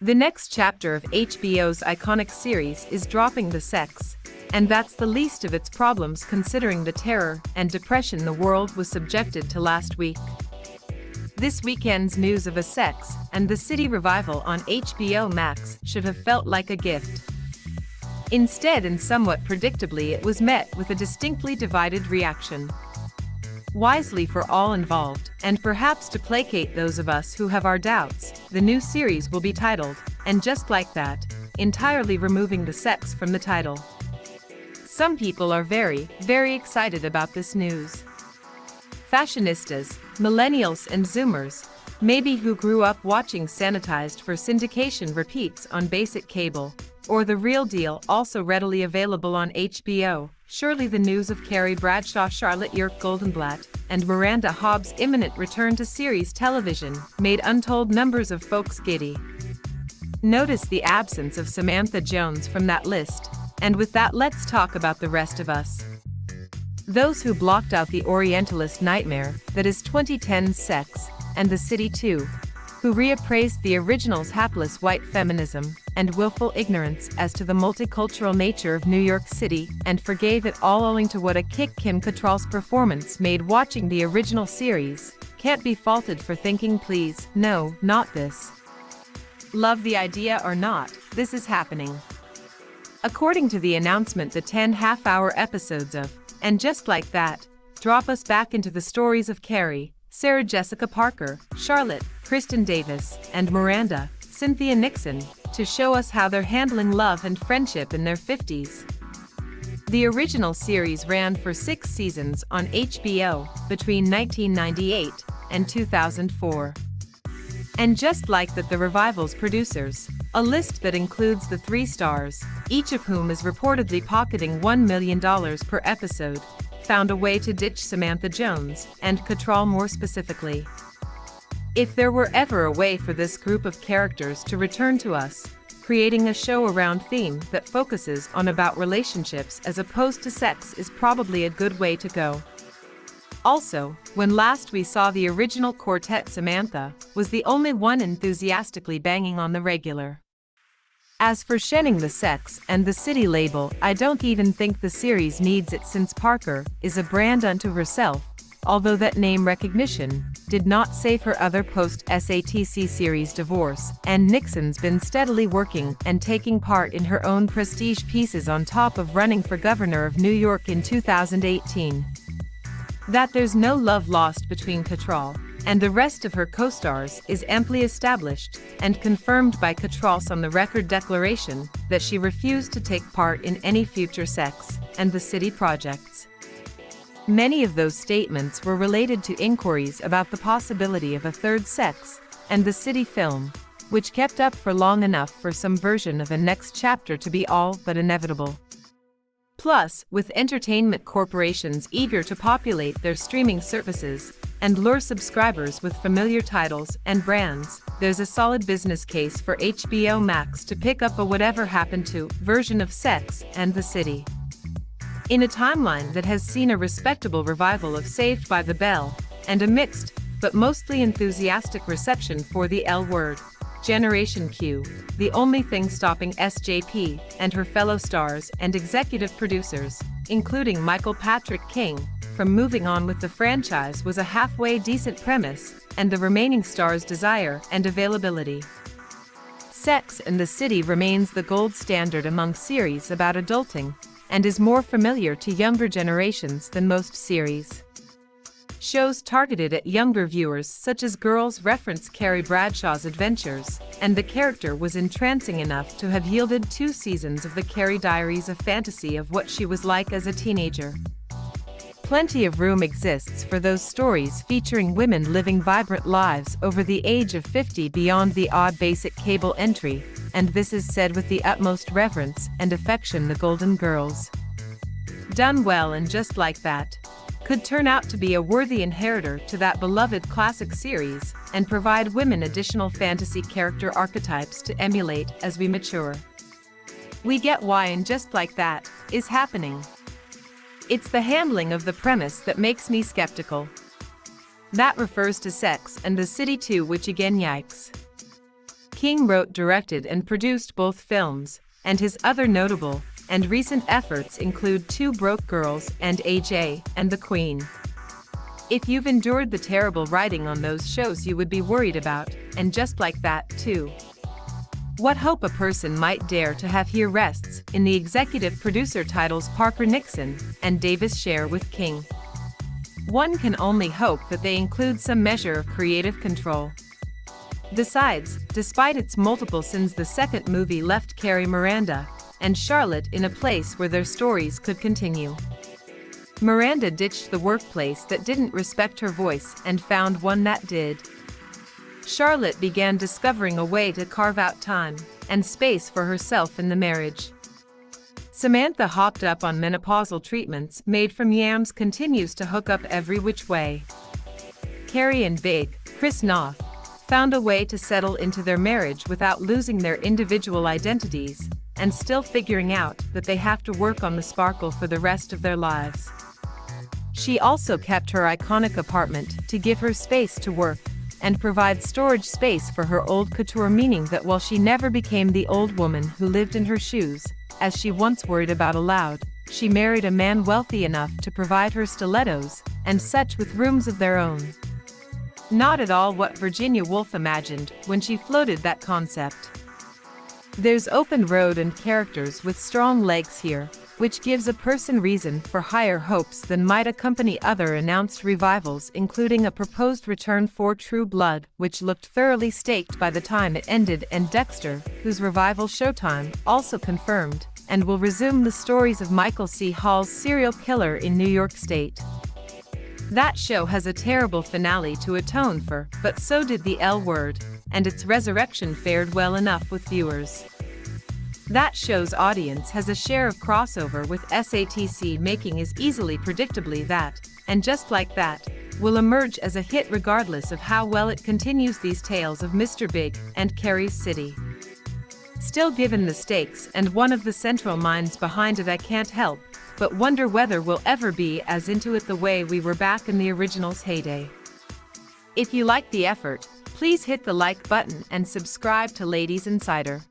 The next chapter of HBO's iconic series is dropping the sex, and that's the least of its problems considering the terror and depression the world was subjected to last week. This weekend's news of a Sex and the City revival on HBO Max should have felt like a gift. Instead, and somewhat predictably, it was met with a distinctly divided reaction. Wisely for all involved, and perhaps to placate those of us who have our doubts, the new series will be titled, and just like that, entirely removing the sex from the title. Some people are very, very excited about this news. Fashionistas, millennials and Zoomers, maybe who grew up watching sanitized for syndication repeats on basic cable, or The Real Deal, also readily available on HBO. Surely the news of Carrie Bradshaw, Charlotte York-Goldenblatt, and Miranda Hobbs' imminent return to series television made untold numbers of folks giddy. Notice the absence of Samantha Jones from that list, and with that, let's talk about the rest of us. Those who blocked out the Orientalist nightmare that is 2010's Sex and the City 2, who reappraised the original's hapless white feminism and willful ignorance as to the multicultural nature of New York City, and forgave it all owing to what a kick Kim Cattrall's performance made watching the original series, can't be faulted for thinking, please, no, not this. Love the idea or not, this is happening. According to the announcement, the 10 half-hour episodes of And Just Like That drop us back into the stories of Carrie, Sarah Jessica Parker, Charlotte, Kristen Davis, and Miranda, Cynthia Nixon, to show us how they're handling love and friendship in their 50s. The original series ran for 6 seasons on HBO between 1998 and 2004. And just like that, the revival's producers, a list that includes the 3 stars, each of whom is reportedly pocketing $1 million per episode, found a way to ditch Samantha Jones, and Cattrall more specifically. If there were ever a way for this group of characters to return to us, creating a show around theme that focuses on about relationships as opposed to sex is probably a good way to go. Also, when last we saw the original quartet, Samantha was the only one enthusiastically banging on the regular. As for shedding the Sex and the City label, I don't even think the series needs it, since Parker is a brand unto herself, although that name recognition did not save her other post-SATC series divorce, and Nixon's been steadily working and taking part in her own prestige pieces on top of running for governor of New York in 2018. That there's no love lost between Cattrall and the rest of her co-stars is amply established and confirmed by Cattrall's on-the-record declaration that she refused to take part in any future Sex and the City projects. Many of those statements were related to inquiries about the possibility of a third Sex and the City film, which kept up for long enough for some version of a next chapter to be all but inevitable. Plus, with entertainment corporations eager to populate their streaming services and lure subscribers with familiar titles and brands, there's a solid business case for HBO Max to pick up a Whatever Happened To version of Sex and the City. In a timeline that has seen a respectable revival of Saved by the Bell, and a mixed, but mostly enthusiastic reception for the L Word, Generation Q, the only thing stopping SJP and her fellow stars and executive producers, including Michael Patrick King, from moving on with the franchise was a halfway decent premise, and the remaining stars' desire and availability. Sex and the City remains the gold standard among series about adulting, and is more familiar to younger generations than most series. Shows targeted at younger viewers such as girls reference Carrie Bradshaw's adventures, and the character was entrancing enough to have yielded 2 seasons of the Carrie Diaries, a fantasy of what she was like as a teenager. Plenty of room exists for those stories featuring women living vibrant lives over the age of 50 beyond the odd basic cable entry, and this is said with the utmost reverence and affection. The Golden Girls, done well and just like that, could turn out to be a worthy inheritor to that beloved classic series and provide women additional fantasy character archetypes to emulate as we mature. We get why And Just Like That is happening. It's the handling of the premise that makes me skeptical. That refers to Sex and the City 2, which again, yikes. King wrote, directed, and produced both films, and his other notable and recent efforts include Two Broke Girls and AJ and the Queen. If you've endured the terrible writing on those shows you would be worried about, and just like that, too. What hope a person might dare to have here rests in the executive producer titles Parker Nixon and Davis share with King. One can only hope that they include some measure of creative control. Besides, despite its multiple sins, the second movie left Carrie, Miranda, and Charlotte in a place where their stories could continue. Miranda ditched the workplace that didn't respect her voice and found one that did. Charlotte began discovering a way to carve out time and space for herself in the marriage. Samantha, hopped up on menopausal treatments made from yams, continues to hook up every which way. Carrie and Big Chris Noth found a way to settle into their marriage without losing their individual identities and still figuring out that they have to work on the sparkle for the rest of their lives. She also kept her iconic apartment to give her space to work and provide storage space for her old couture, meaning that while she never became the old woman who lived in her shoes, as she once worried about aloud, she married a man wealthy enough to provide her stilettos and such with rooms of their own. Not at all what Virginia Woolf imagined when she floated that concept. There's open road and characters with strong legs here, which gives a person reason for higher hopes than might accompany other announced revivals, including a proposed return for True Blood, which looked thoroughly staked by the time it ended, and Dexter, whose revival Showtime also confirmed, and will resume the stories of Michael C. Hall's serial killer in New York State. That show has a terrible finale to atone for, but so did The L Word, and its resurrection fared well enough with viewers. That show's audience has a share of crossover with SATC, making is easily predictably that, and just like that, will emerge as a hit regardless of how well it continues these tales of Mr. Big and Carrie's City. Still, given the stakes and one of the central minds behind it, I can't help but wonder whether we'll ever be as into it the way we were back in the original's heyday. If you like the effort, please hit the like button and subscribe to Ladies Insider.